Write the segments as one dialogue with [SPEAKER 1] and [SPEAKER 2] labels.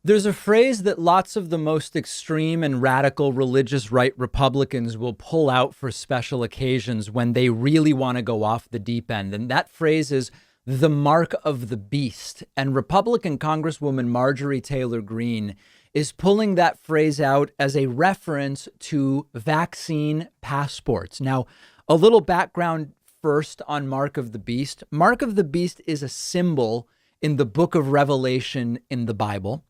[SPEAKER 1] There's a phrase that lots of the most extreme and radical religious right Republicans will pull out for special occasions when they really want to go off the deep end. And that phrase is the mark of the beast. And Republican Congresswoman Marjorie Taylor Greene is pulling that phrase out as a reference to vaccine passports. Now, a little background first on Mark of the Beast. Mark of the Beast is a symbol in the book of Revelation in the Bible.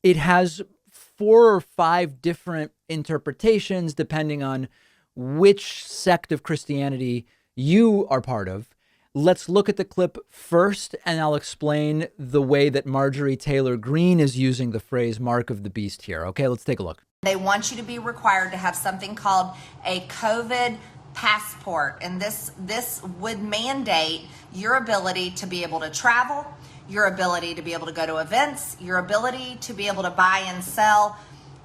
[SPEAKER 1] It has 4 or 5 different interpretations depending on which sect of Christianity you are part of. Let's look at the clip first, and I'll explain the way that Marjorie Taylor Greene is using the phrase mark of the beast here. Okay, let's take a look.
[SPEAKER 2] They want you to be required to have something called a COVID passport, and this would mandate your ability to be able to travel, your ability to be able to go to events, your ability to be able to buy and sell.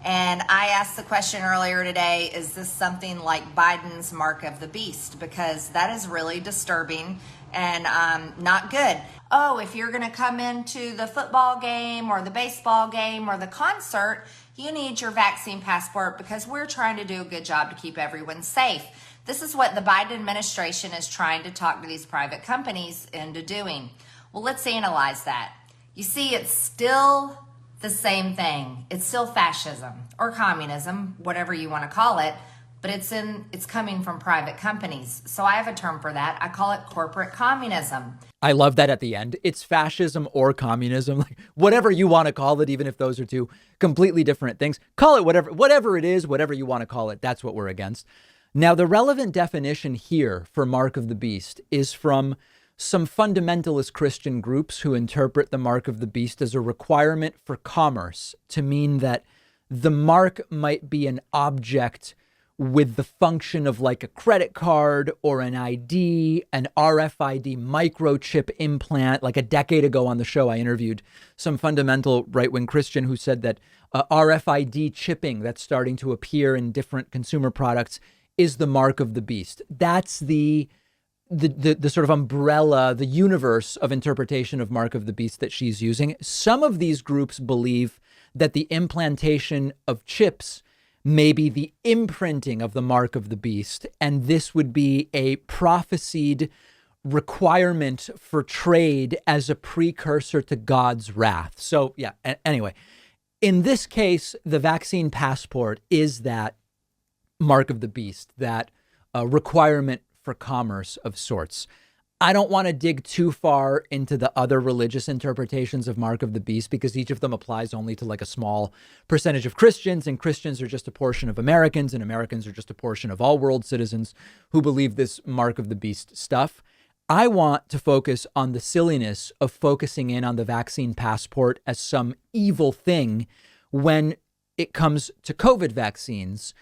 [SPEAKER 2] And I asked the question earlier today, is this something like Biden's mark of the beast? Because that is really disturbing and not good. Oh, if you're going to come into the football game or the baseball game or the concert, you need your vaccine passport because we're trying to do a good job to keep everyone safe. This is what the Biden administration is trying to talk to these private companies into doing. Well, let's analyze that. You see, it's still the same thing. It's still fascism or communism, whatever you want to call it, but it's coming from private companies. So I have a term for that. I call it corporate communism.
[SPEAKER 1] I love that at the end. It's fascism or communism, like whatever you want to call it, even if those are two completely different things. Call it whatever it is, whatever you want to call it. That's what we're against. Now, the relevant definition here for mark of the beast is from some fundamentalist Christian groups who interpret the mark of the beast as a requirement for commerce, to mean that the mark might be an object with the function of like a credit card or an ID, an RFID microchip implant. Like a decade ago on the show, I interviewed some fundamental right-wing Christian who said that RFID chipping that's starting to appear in different consumer products is the mark of the beast. That's the sort of umbrella, the universe of interpretation of mark of the beast that she's using. Some of these groups believe that the implantation of chips may be the imprinting of the mark of the beast, and this would be a prophesied requirement for trade as a precursor to God's wrath. So yeah, anyway, in this case, the vaccine passport is that mark of the beast, that requirement for commerce of sorts. I don't want to dig too far into the other religious interpretations of mark of the beast because each of them applies only to like a small percentage of Christians, and Christians are just a portion of Americans, and Americans are just a portion of all world citizens who believe this mark of the beast stuff. I want to focus on the silliness of focusing in on the vaccine passport as some evil thing when it comes to COVID vaccines.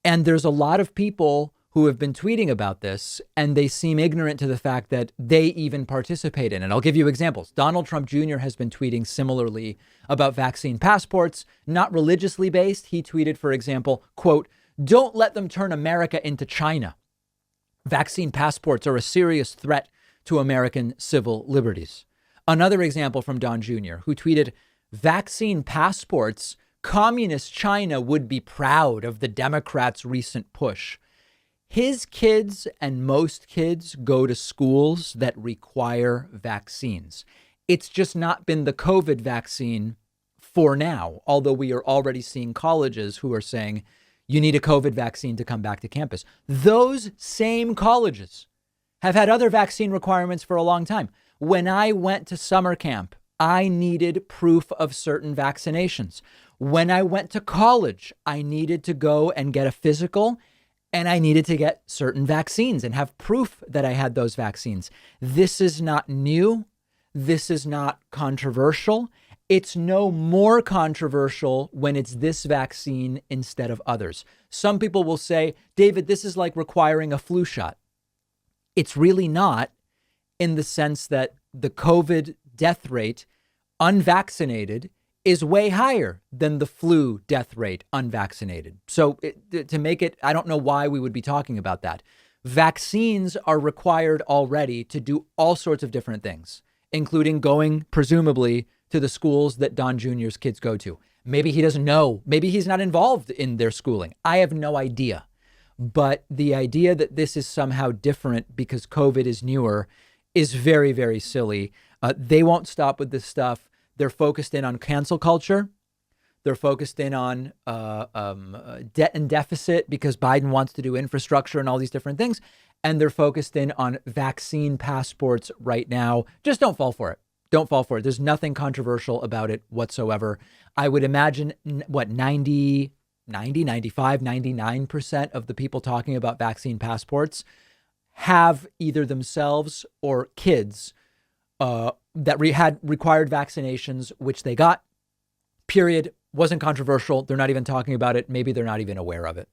[SPEAKER 1] And there's a lot of people who have been tweeting about this, and they seem ignorant to the fact that they even participate in it. I'll give you examples. Donald Trump Jr. has been tweeting similarly about vaccine passports, not religiously based. He tweeted, for example, quote, "Don't let them turn America into China. Vaccine passports are a serious threat to American civil liberties." Another example from Don Jr., who tweeted, "Vaccine passports, communist China would be proud of the Democrats' recent push." His kids and most kids go to schools that require vaccines. It's just not been the COVID vaccine for now, although we are already seeing colleges who are saying you need a COVID vaccine to come back to campus. Those same colleges have had other vaccine requirements for a long time. When I went to summer camp, I needed proof of certain vaccinations. When I went to college, I needed to go and get a physical, and I needed to get certain vaccines and have proof that I had those vaccines. This is not new. This is not controversial. It's no more controversial when it's this vaccine instead of others. Some people will say, David, this is like requiring a flu shot. It's really not, in the sense that the COVID death rate unvaccinated is way higher than the flu death rate unvaccinated. So to make it, I don't know why we would be talking about that. Vaccines are required already to do all sorts of different things, including going, presumably, to the schools that Don Jr.'s kids go to. Maybe he doesn't know. Maybe he's not involved in their schooling. I have no idea. But the idea that this is somehow different because COVID is newer is very, very silly. They won't stop with this stuff. They're focused in on cancel culture. They're focused in on debt and deficit because Biden wants to do infrastructure and all these different things. And they're focused in on vaccine passports right now. Just don't fall for it. Don't fall for it. There's nothing controversial about it whatsoever. I would imagine, 95, 99% of the people talking about vaccine passports have either themselves or kids that had required vaccinations, which they got, period. Wasn't controversial. They're not even talking about it. Maybe they're not even aware of it.